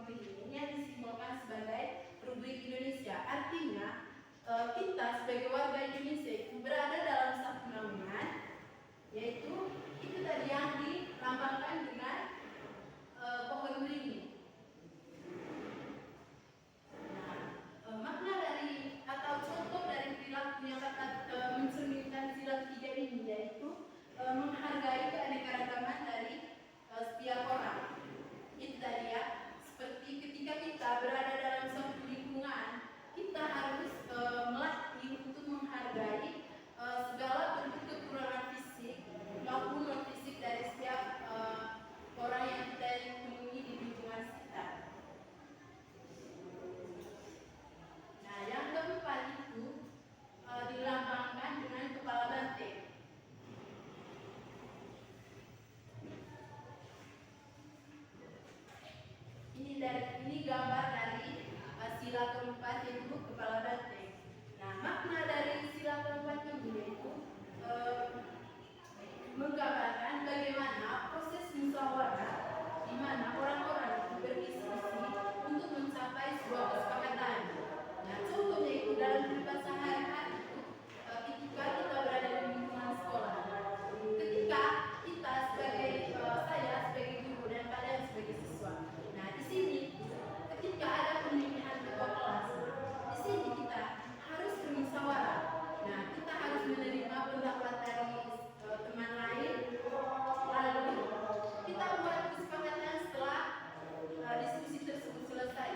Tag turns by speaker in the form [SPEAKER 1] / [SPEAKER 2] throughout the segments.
[SPEAKER 1] ini yang disimbolkan sebagai Republik Indonesia. Artinya kita sebagai warga Indonesia itu berada dalam satu naungan, yaitu itu tadi yang dilambangkan dengan pohon beringin. Makna dari atau contoh dari perilaku yang dapat mencerminkan sila ketiga ini yaitu menghargai keanekaragaman dari setiap orang. Itu tadi ya, seperti ketika kita berada dalam suatu lingkungan, kita harus melatih untuk menghargai segala bentuk kekurangan fisik maupun non fisik dari setiap orang yang kita temui di lingkungan sekitar. Nah, yang keempat itu dilambangkan dengan kepala banteng. Ini gambar dari sila keempat yaitu kepala banteng. Nah, makna dari sila keempat ini yaitu menggambarkan bagaimana proses musyawarah di mana orang-orang itu berdiskusi untuk mencapai sebuah kesepakatan. Nah, contohnya itu dalam kehidupan sehari-hari itu ketika kita berada di lingkungan sekolah. Ketika kita sebagai saya sebagai guru dan kalian sebagai siswa. Nah, di sini ketika ada pemilihan ketua kelas, di sini kita harus bermusyawarah. Nah, kita harus menerima pendapat dari teman lain, lalu kita buat kesepakatan setelah diskusi tersebut selesai.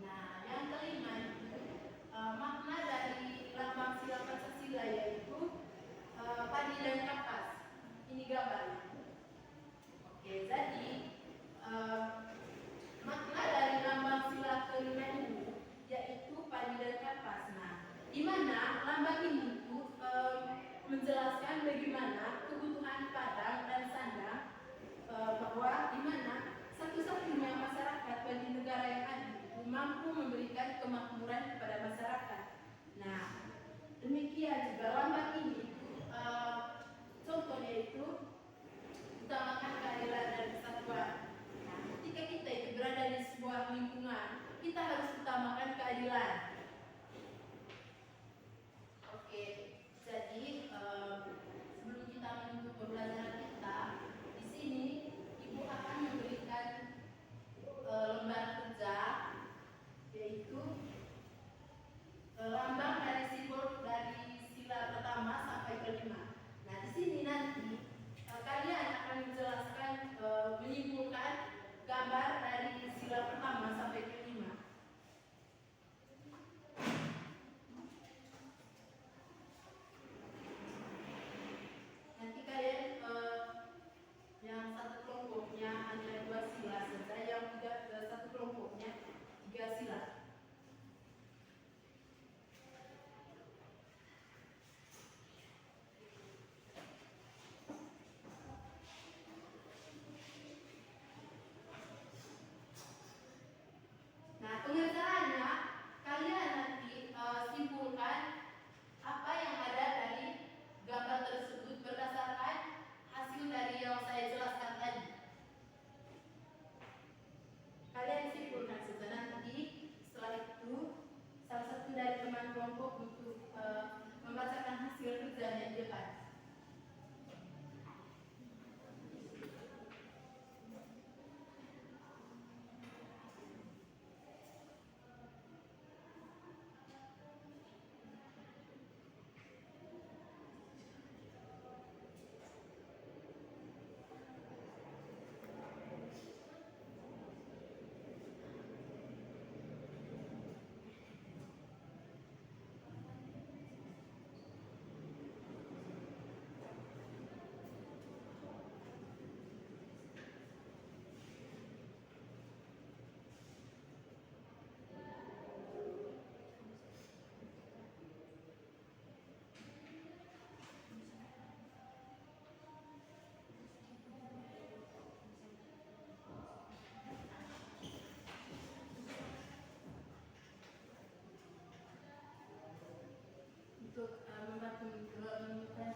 [SPEAKER 1] Nah, yang kelima makna dari lambang sila Pancasila yaitu padi dan kapas. Ini gambarnya. Oke, jadi makna dari lambang sila kelima ini yaitu padi dan kapas. Nah, di mana lambang ini itu menjelaskan bagaimana kebutuhan padang dan sandang, bahwa di mana satu-satunya masyarakat bagi negara yang adil itu mampu memberikan kemakmuran kepada masyarakat. Nah, demikian juga lambang ini contohnya itu utamakan keadilan dan kesatuan. Nah, ketika kita itu berada di sebuah lingkungan, kita harus utamakan keadilan. Oke, jadi sebelum kita menutup pembelajaran kita, di sini Ibu akan memberikan lembar kerja, yaitu untuk membantu menemukan